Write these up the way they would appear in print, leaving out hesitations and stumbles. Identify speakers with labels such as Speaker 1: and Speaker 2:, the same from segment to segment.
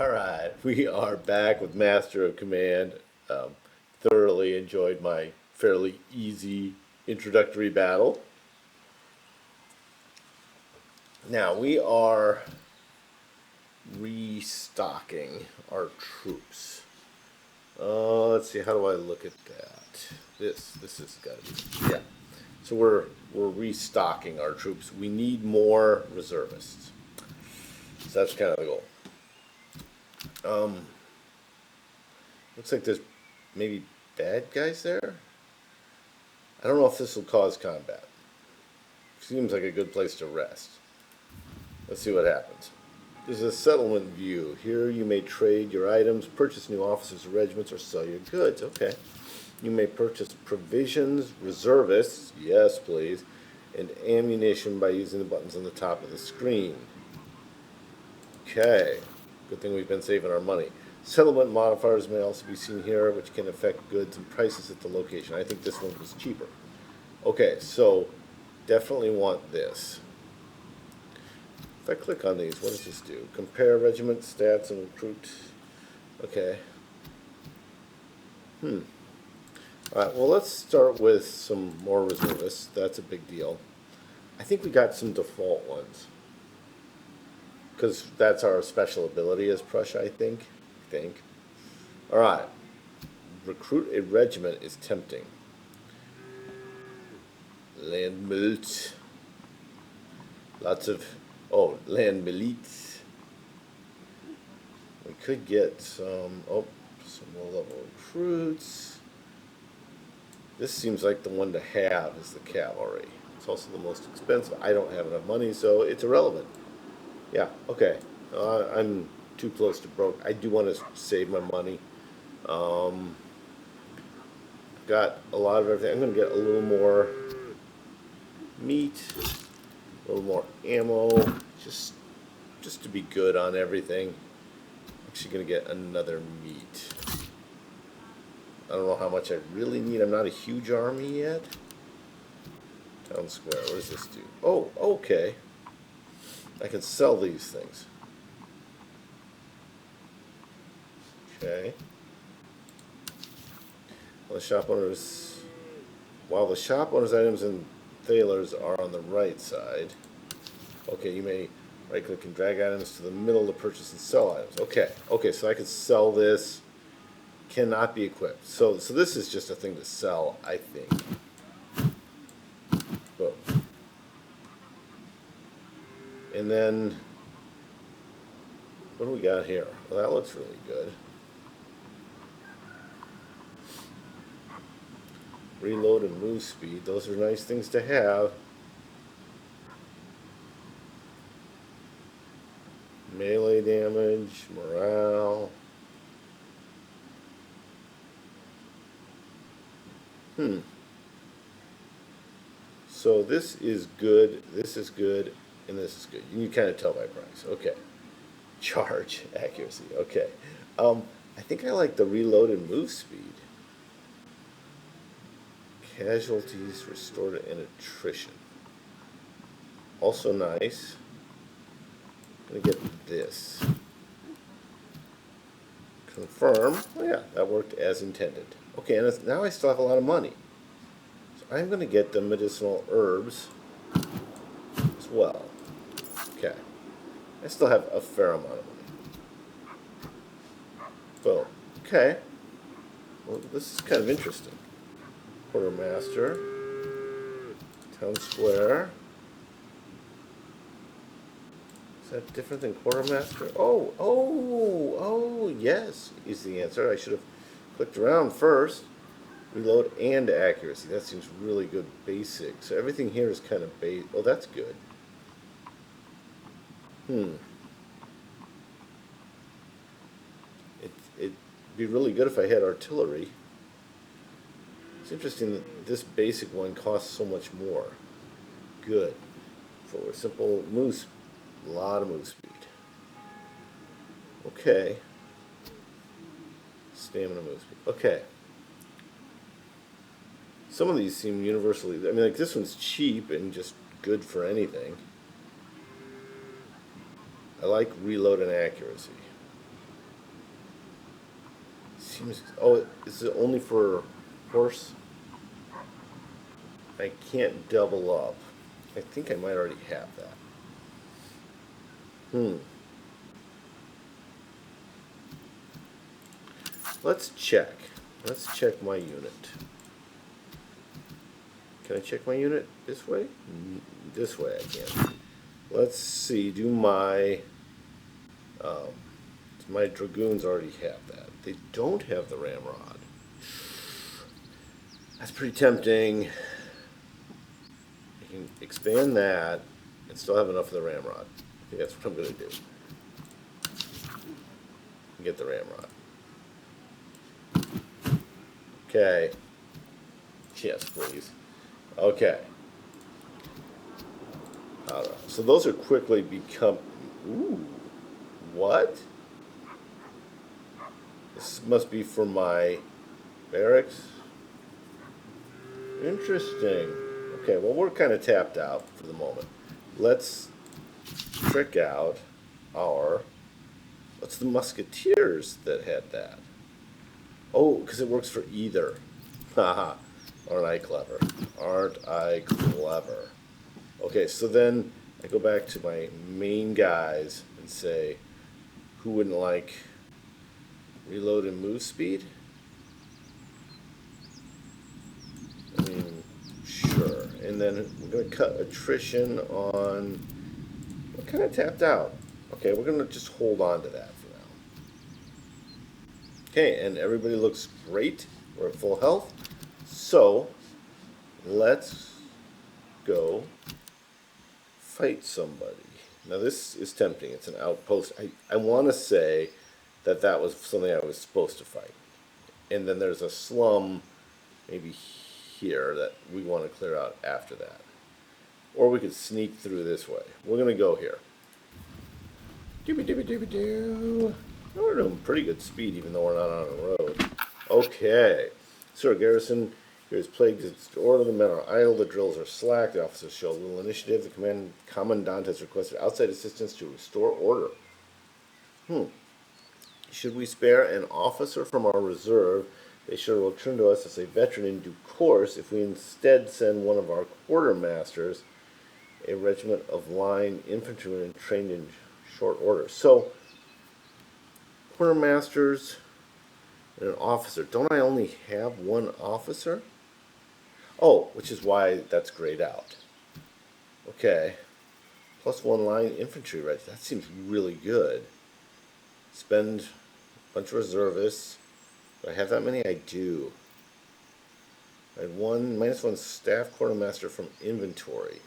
Speaker 1: Alright, we are back with Master of Command. Thoroughly enjoyed my fairly easy introductory battle. Now we are restocking our troops. Let's see, how do I look at that? This has got to be, yeah. So we're restocking our troops. We need more reservists. So that's kind of the goal. Looks like there's maybe bad guys there. I don't know if this will cause combat. Seems like a good place to rest. Let's see what happens. There's a settlement view. Here you may trade your items, purchase new officers or regiments, or sell your goods. Okay. You may purchase provisions, reservists, yes please, and ammunition by using the buttons on the top of the screen. Okay. Good thing we've been saving our money. Settlement modifiers may also be seen here, which can affect goods and prices at the location. I think this one was cheaper. Okay, so definitely want this. If I click on these, what does this do? Compare regiment stats and recruit. Okay. Alright, well let's start with some more reservists. That's a big deal. I think we got some default ones. Because that's our special ability as Prussia, I think. Alright. Recruit a regiment is tempting. Landmilits. Lots of, land milites. We could get some low level recruits. This seems like the one to have is the cavalry. It's also the most expensive. I don't have enough money, so it's irrelevant. Yeah, okay. I'm too close to broke. I do want to save my money. Got a lot of everything. I'm going to get a little more meat, a little more ammo, just to be good on everything. Actually going to get another meat. I don't know how much I really need. I'm not a huge army yet. Town square, what does this do? Oh, okay. I can sell these things. Okay. While the shop owners items and thalers are on the right side. Okay, you may right click and drag items to the middle to purchase and sell items. Okay, so I can sell this. Cannot be equipped. So this is just a thing to sell, I think. Boom. And then, what do we got here? Well, that looks really good. Reload and move speed. Those are nice things to have. Melee damage, morale. So this is good, and this is good. You can kind of tell by price. Okay. Charge, accuracy. Okay. I think I like the reload and move speed. Casualties restored and attrition. Also nice. I'm going to get this. Confirm. Oh yeah, that worked as intended. Okay, and now I still have a lot of money. So I'm going to get the medicinal herbs as well. Okay. I still have a fair amount of money. Boom. Okay. Well, this is kind of interesting. Quartermaster. Town square. Is that different than quartermaster? Oh, yes, is the answer. I should have clicked around first. Reload and accuracy. That seems really good. Basic. So everything here is kind of basic. Oh, that's good. It'd be really good if I had artillery. It's interesting that this basic one costs so much more. Good. For simple moves. A lot of move speed. Okay. Stamina move speed. Okay. Some of these seem universally... I mean, like, this one's cheap and just good for anything. I like reload and accuracy. Seems. Oh, is it only for horse? I can't double up. I think I might already have that. Hmm. Let's check. Let's check my unit. Can I check my unit this way? This way I can. Let's see. Do um, my dragoons already have that? They don't have the ramrod. That's pretty tempting. I can expand that and still have enough of the ramrod. I think that's what I'm going to do. Get the ramrod. Okay. Yes, please. Okay. So those are quickly become. Ooh. What? This must be for my barracks. Interesting. Okay, well, we're kind of tapped out for the moment. Let's trick out our. What's the musketeers that had that? Oh, because it works for either. Haha. Aren't I clever? Aren't I clever? Okay, so then I go back to my main guys and say, who wouldn't like reload and move speed? I mean, sure. And then we're going to cut attrition on. We're kind of tapped out. Okay, we're going to just hold on to that for now. Okay, and everybody looks great. We're at full health. So, let's go fight somebody. Now, this is tempting. It's an outpost. I want to say that that was something I was supposed to fight. And then there's a slum maybe here that we want to clear out after that. Or we could sneak through this way. We're going to go here. Doobie doobie doobie doo. We're doing pretty good speed even though we're not on a road. Okay. Sir, garrison here is plagued its order. The men are idle. The drills are slack. The officers show little initiative. The commandant has requested outside assistance to restore order. Should we spare an officer from our reserve? They should return to us as a veteran in due course if we instead send one of our quartermasters, a regiment of line infantrymen trained in short order. So, quartermasters and an officer. Don't I only have one officer? Oh, which is why that's grayed out. Okay. Plus one line infantry regiment. That seems really good. Spend a bunch of reservists. Do I have that many? I do. I had -1 staff quartermaster from inventory.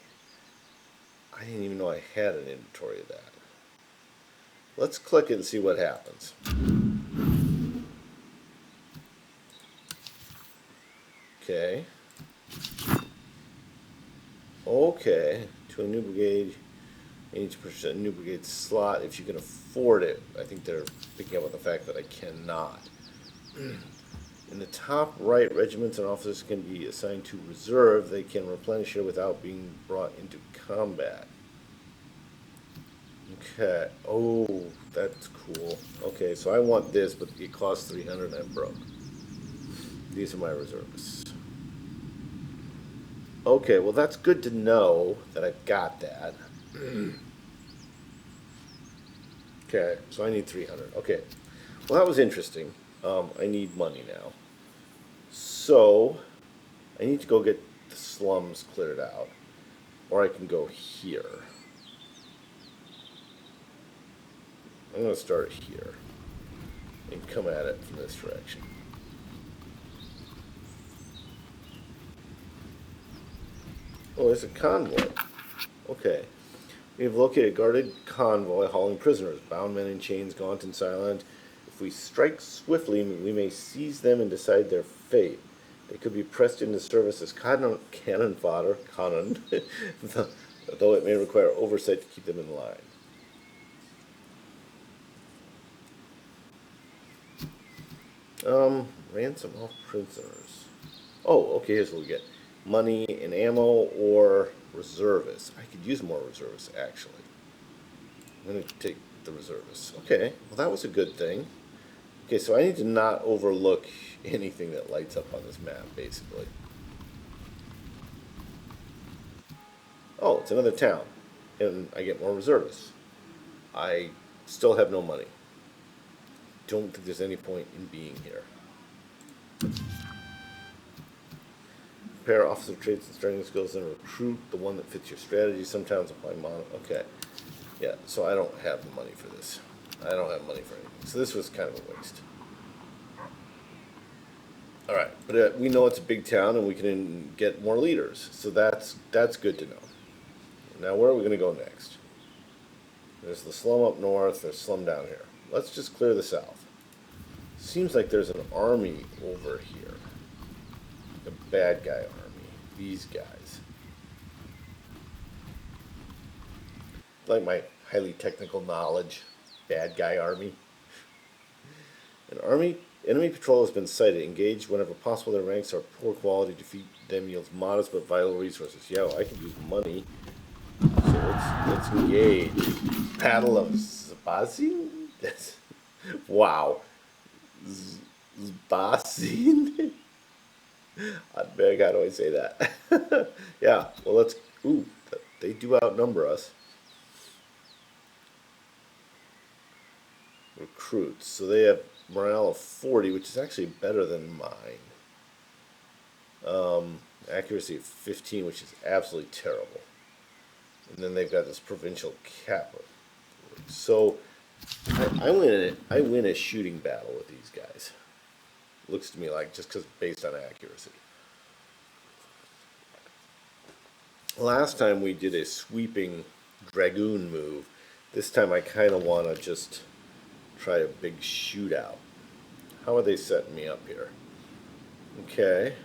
Speaker 1: I didn't even know I had an inventory of that. Let's click it and see what happens. Okay. Okay. To a new brigade, 80% new brigade slot if you can afford it. I think they're picking up on the fact that I cannot. In the top right, regiments and officers can be assigned to reserve. They can replenish here without being brought into combat. Okay. Oh, that's cool. Okay, so I want this, but it costs 300 and I'm broke. These are my reservists. Okay, well that's good to know that I've got that. Okay, so I need 300. Okay, well that was interesting. I need money now. So, I need to go get the slums cleared out. Or I can go here. I'm going to start here. And come at it from this direction. Oh, there's a convoy. Okay. We have located a guarded convoy hauling prisoners, bound men in chains, gaunt and silent. If we strike swiftly, we may seize them and decide their fate. They could be pressed into service as cannon fodder, though it may require oversight to keep them in line. Ransom off prisoners. Oh, okay, here's what we get. Money and ammo or reservists. I could use more reservists, actually. I'm going to take the reservists. Okay, well that was a good thing. Okay, so I need to not overlook anything that lights up on this map, basically. Oh, it's another town. And I get more reservists. I still have no money. Don't think there's any point in being here. Prepare offensive traits and starting skills and recruit the one that fits your strategy. Some towns apply mono. Okay. Yeah, so I don't have the money for this. I don't have money for anything. So this was kind of a waste. All right, but we know it's a big town and we can get more leaders. So that's good to know. Now where are we going to go next? There's the slum up north, there's slum down here. Let's just clear the south. Seems like there's an army over here. The bad guy army. These guys. Like my highly technical knowledge. Bad guy army. Enemy patrol has been sighted. Engage whenever possible. Their ranks are poor quality. Defeat them yields modest but vital resources. Yeah, well, I can use money. So let's engage. Battle of Zbazin? Wow. Zbazin? Beg, how do I say that? Yeah, well, let's. Ooh, they do outnumber us. Recruits. So they have morale of 40, which is actually better than mine. Accuracy of 15, which is absolutely terrible. And then they've got this provincial cap. So I win a shooting battle with these guys. Looks to me like just because based on accuracy. Last time we did a sweeping dragoon move. This time I kind of want to just try a big shootout. How are they setting me up here? Okay.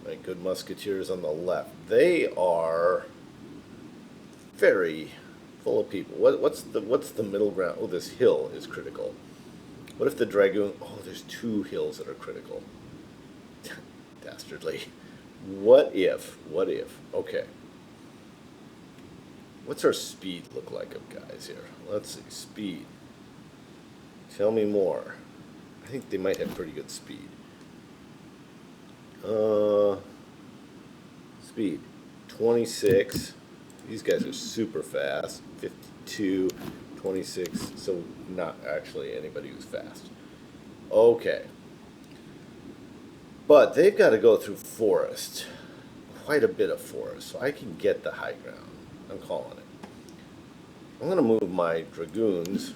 Speaker 1: My good musketeers on the left. They are very full of people. What's the middle ground? Oh, this hill is critical. What if the dragoon? Oh, there's two hills that are critical. Dastardly. What if? Okay. What's our speed look like of guys here? Let's see. Speed. Tell me more. I think they might have pretty good speed. Speed. 26. These guys are super fast. 52. 26. So not actually anybody who's fast. Okay. But they've got to go through forest. Quite a bit of forest. So I can get the high ground. I'm calling it. I'm going to move my dragoons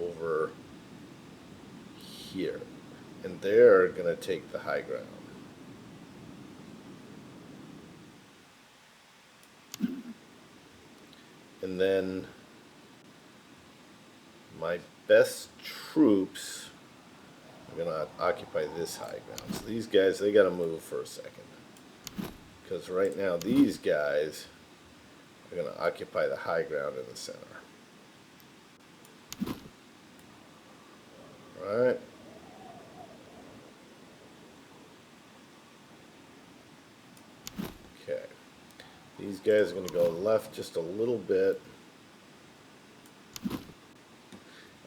Speaker 1: over here. And they're going to take the high ground. And then my best troops are going to occupy this high ground. So these guys, they got to move for a second. Because right now these guys are going to occupy the high ground in the center. Alright. Okay. These guys are going to go left just a little bit.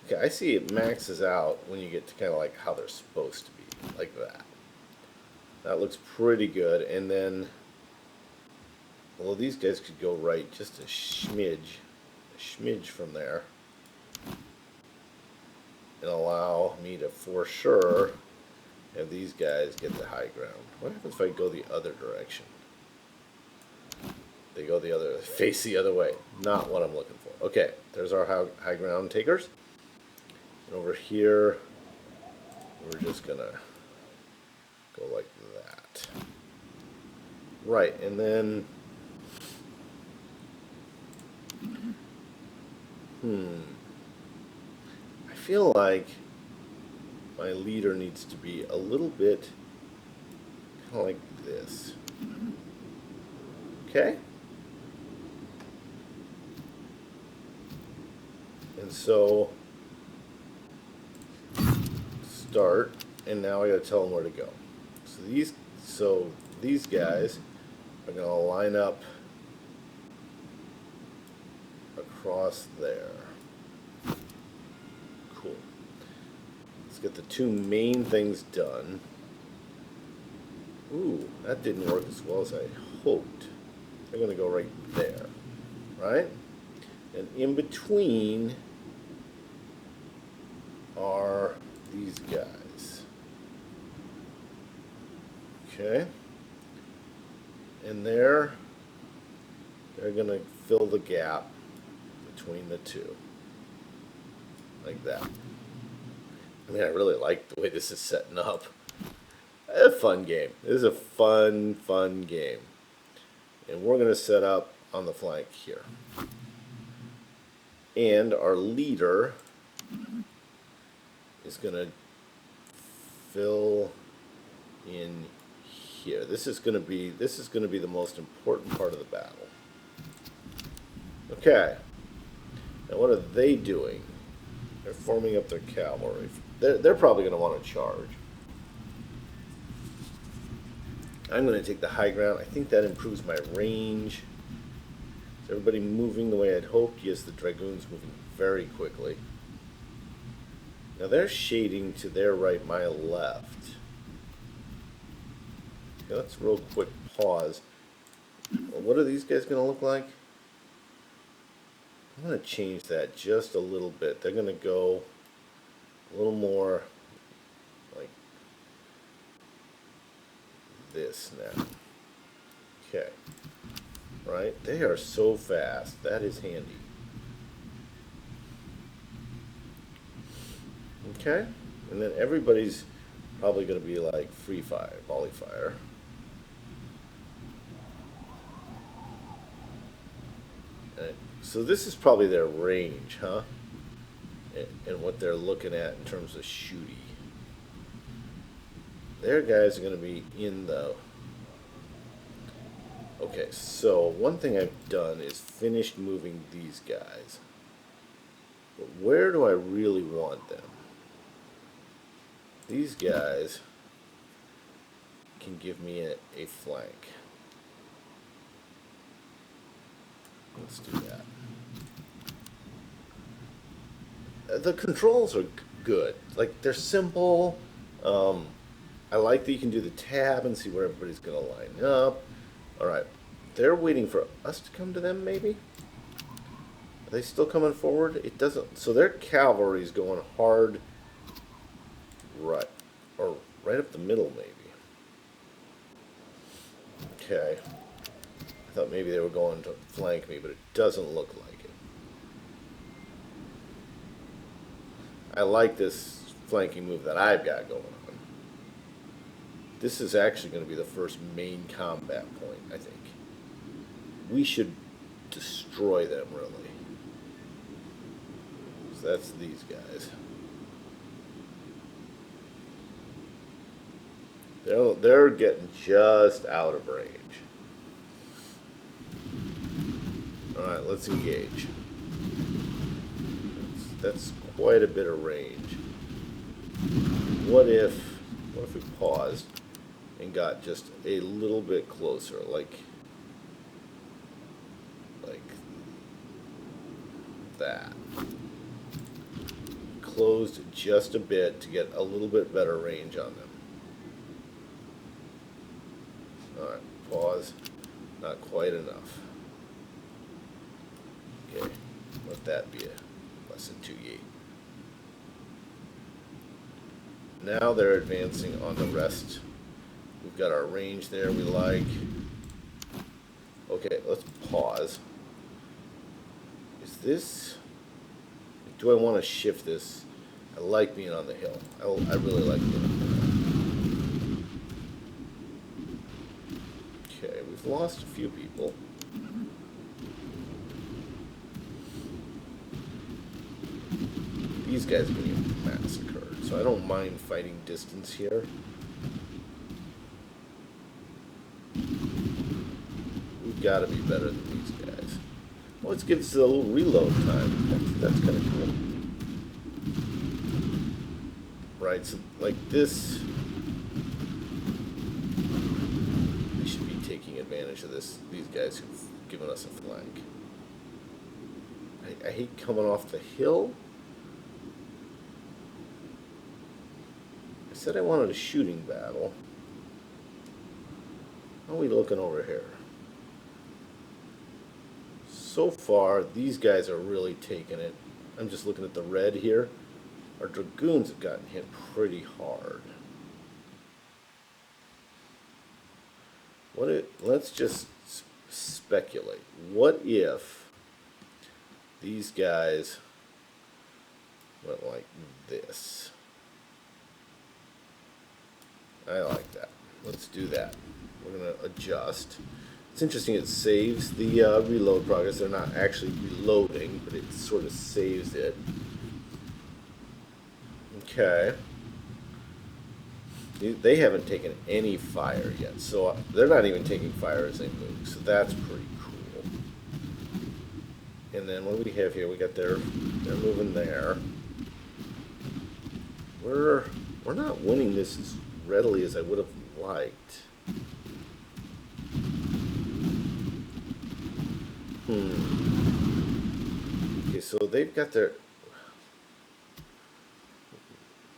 Speaker 1: Okay, I see it maxes out when you get to kind of like how they're supposed to be, like that. That looks pretty good. And then, well, these guys could go right just a smidge from there. And allow me to, for sure, have these guys get the high ground. What happens if I go the other direction? They go the other, face the other way. Not what I'm looking for. Okay, there's our high ground takers. And over here, we're just gonna go like that. Right, and then, I feel like my leader needs to be a little bit kind of like this. Okay? And so, start, and now I gotta tell them where to go. So these guys are gonna line up across there. Cool. Let's get the two main things done. Ooh, that didn't work as well as I hoped. They're going to go right there, right? And in between are these guys. Okay. And they're going to fill the gap between the two. Like that. I mean, I really like the way this is setting up. A fun game. This is a fun game. And we're going to set up on the flank here. And our leader is going to fill in here. This is going to be the most important part of the battle. Okay. Now what are they doing? They're forming up their cavalry. They're probably going to want to charge. I'm going to take the high ground. I think that improves my range. Is everybody moving the way I'd hoped? Yes, the dragoon's moving very quickly. Now they're shading to their right, my left. Okay, let's real quick pause. Well, what are these guys going to look like? I'm going to change that just a little bit. They're going to go a little more like this now. Okay. Right? They are so fast. That is handy. Okay. And then everybody's probably going to be like free fire, volley fire. Okay. So this is probably their range, huh? And what they're looking at in terms of shooty. Their guys are going to be in the... Okay, so one thing I've done is finished moving these guys. But where do I really want them? These guys can give me a flank. Let's do that. The controls are good. Like, they're simple. I like that you can do the tab and see where everybody's going to line up. Alright, they're waiting for us to come to them, maybe? Are they still coming forward? It doesn't... So their cavalry's going hard right. Or right up the middle, maybe. Okay. I thought maybe they were going to flank me, but it doesn't look like it. I like this flanking move that I've got going on. This is actually going to be the first main combat point, I think. We should destroy them, really. So that's these guys. They're getting just out of range. Alright, let's engage. That's quite a bit of range. What if we paused and got just a little bit closer, like that. Closed just a bit to get a little bit better range on them. Alright, pause. Not quite enough. Okay, let that be a less than 2 8. Now they're advancing on the rest. We've got our range there we like. Okay, let's pause. Is this... Do I want to shift this? I like being on the hill. I really like being on the hill. Okay, we've lost a few people. These guys are getting massacred, so I don't mind fighting distance here. We've got to be better than these guys. Well, let's give us a little reload time. That's kind of cool. Right, so like this, we should be taking advantage of this. These guys who've given us a flank. I hate coming off the hill. said I wanted a shooting battle. How are we looking over here? So far, these guys are really taking it. I'm just looking at the red here. Our dragoons have gotten hit pretty hard. Let's just speculate. What if these guys went like this? I like that. Let's do that. We're going to adjust. It's interesting, it saves the reload progress. They're not actually reloading, but it sort of saves it. Okay. They haven't taken any fire yet, so they're not even taking fire as they move, so that's pretty cool. And then what do we have here? We got they're moving there. We're not winning this as readily as I would have liked. Okay, so they've got their...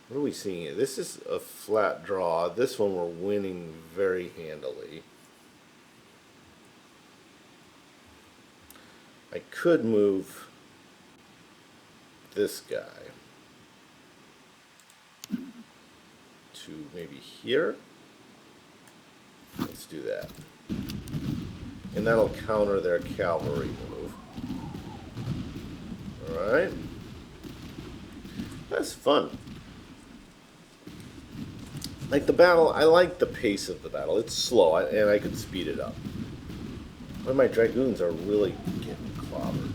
Speaker 1: What are we seeing here? This is a flat draw. This one we're winning very handily. I could move this guy to maybe here. Let's do that. And that'll counter their cavalry move. Alright. That's fun. Like the battle, I like the pace of the battle. It's slow, and I could speed it up. But my dragoons are really getting clobbered.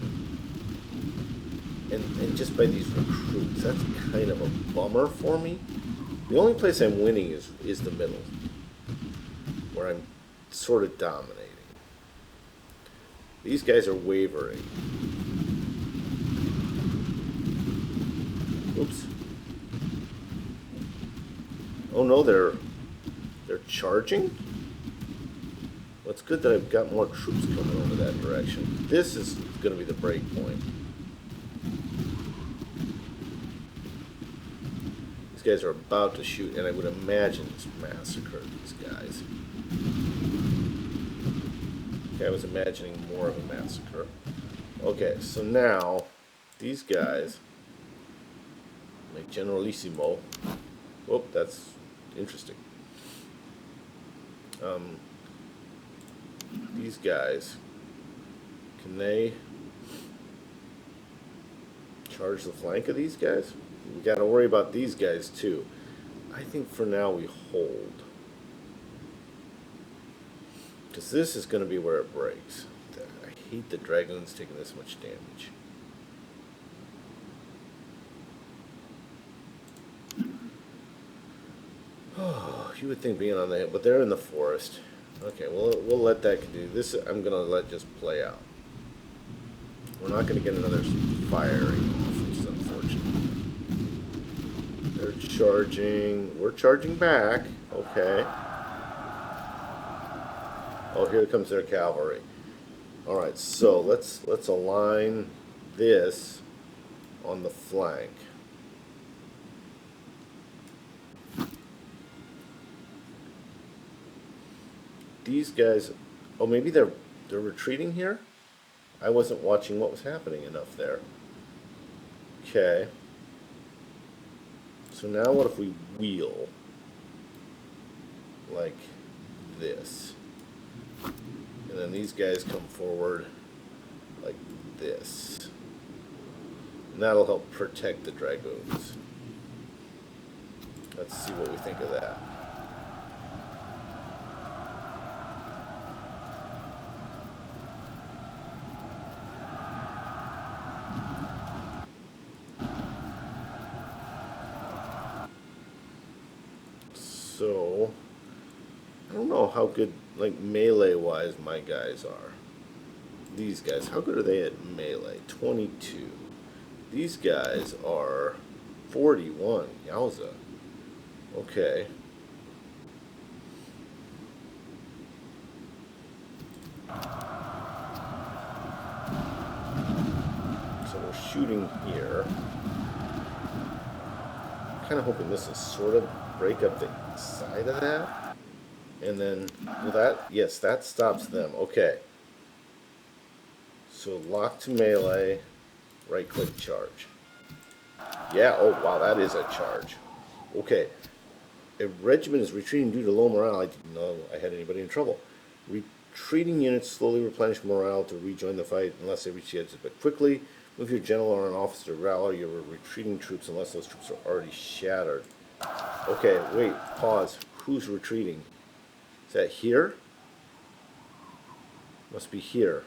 Speaker 1: And just by these recruits, that's kind of a bummer for me. The only place I'm winning is the middle, where I'm sort of dominating. These guys are wavering. Oops. Oh no, they're charging? Well, it's good that I've got more troops coming over that direction. This is going to be the break point. These guys are about to shoot, and I would imagine just massacre these guys. Okay, I was imagining more of a massacre. Okay, so now these guys, like Generalissimo. Oh, that's interesting. These guys, can they charge the flank of these guys? We got to worry about these guys too. I think for now we hold, because this is going to be where it breaks. I hate the dragoons taking this much damage. Oh, you would think being on the hill, but they're in the forest. Okay, well, we'll let that continue. This I'm going to let just play out. We're not going to get another firing off, which is unfortunate. They're charging. We're charging back. Okay. Oh, here comes their cavalry. All right, so let's align this on the flank. These guys, oh, maybe they're retreating here? I wasn't watching what was happening enough there. Okay. So now what if we wheel like this? And then these guys come forward like this. And that'll help protect the dragoons. Let's see what we think of that. So, I don't know how good, like, melee-wise my guys are. These guys, how good are they at melee? 22. These guys are 41. Yowza. Okay. So we're shooting here. I'm kind of hoping this is sort of break up the side of that. And then, well that, yes, that stops them. Okay. So lock to melee, right click charge. Yeah, oh wow, that is a charge. Okay. A regiment is retreating due to low morale. I didn't know I had anybody in trouble. Retreating units slowly replenish morale to rejoin the fight unless they reach the edge. But quickly, move your general or an officer to rally your retreating troops unless those troops are already shattered. Okay, wait, pause. Who's retreating? Is that here? Must be here.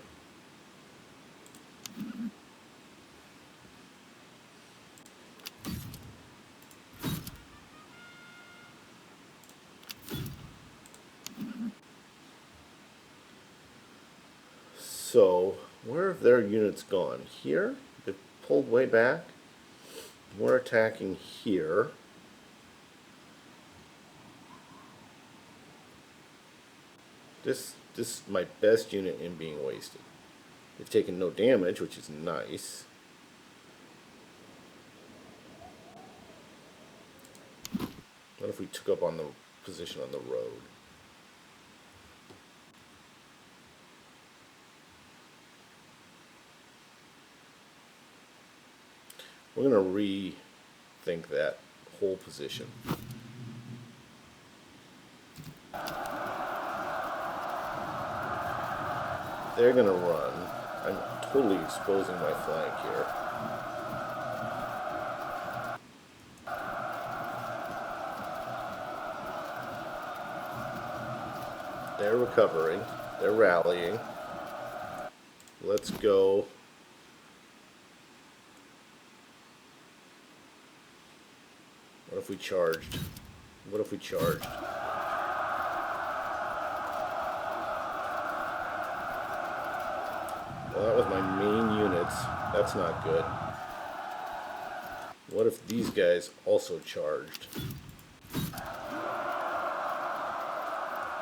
Speaker 1: So, where have their units gone? Here? They've pulled way back. We're attacking here. This is my best unit in being wasted. They've taken no damage, which is nice. What if we took up on the position on the road? We're going to rethink that whole position. They're going to run. I'm totally exposing my flank here. They're recovering. They're rallying. Let's go. What if we charged? What if we charged? Well, that was my main units. That's not good. What if these guys also charged?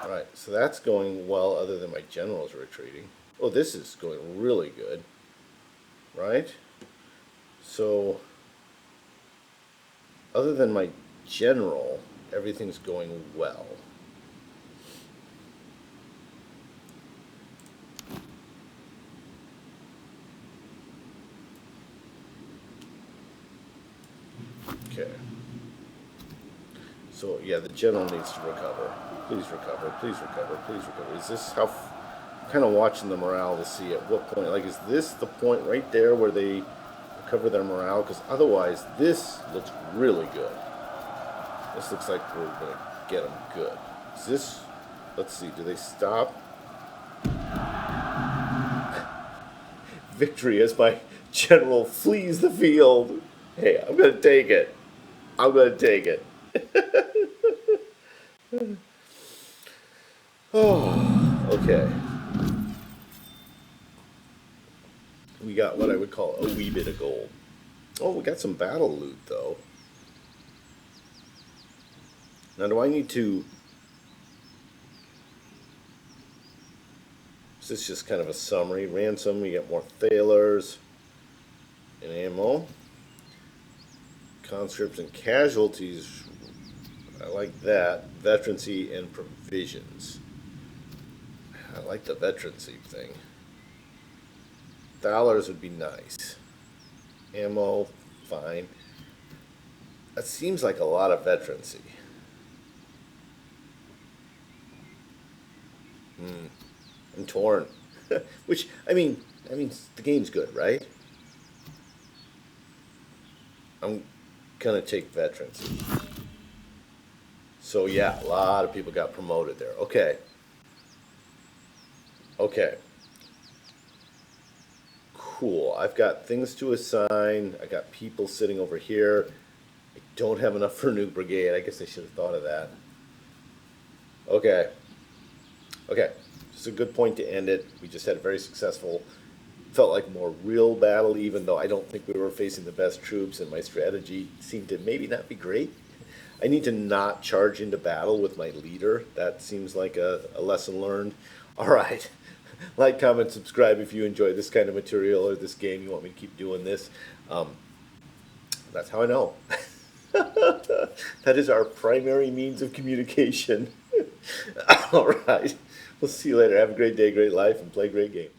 Speaker 1: Alright, so that's going well other than my generals retreating. Oh, this is going really good. Right? So, other than my general, everything's going well. Okay. So, yeah, the general needs to recover. Please recover, please recover, please recover. Is this how... kind of watching the morale to see at what point... Like, is this the point right there where they recover their morale? Because otherwise, this looks really good. This looks like we're going to get them good. Is this... Let's see, do they stop? Victory as my general flees the field. Hey, I'm going to take it. I'm going to take it. Oh, okay. We got what I would call a wee bit of gold. Oh, we got some battle loot, though. Now, do I need to... Is this just kind of a summary? Ransom, we get more thalers and ammo. Conscripts and casualties, I like that. Veterancy and provisions. I like the veterancy thing. Thalers would be nice. Ammo, fine. That seems like a lot of veterancy. I'm torn. Which, I mean, the game's good, right? I'm gonna take veterancy. So yeah, a lot of people got promoted there. Okay. Okay. Cool. I've got things to assign. I got people sitting over here. I don't have enough for a new brigade. I guess I should have thought of that. Okay. Okay. Just a good point to end it. We just had a very successful, felt like more real battle, even though I don't think we were facing the best troops, and my strategy seemed to maybe not be great. I need to not charge into battle with my leader. That seems like a lesson learned. All right. Like, comment, subscribe if you enjoy this kind of material or this game. You want me to keep doing this. That's how I know. That is our primary means of communication. All right. We'll see you later. Have a great day, great life, and play great games.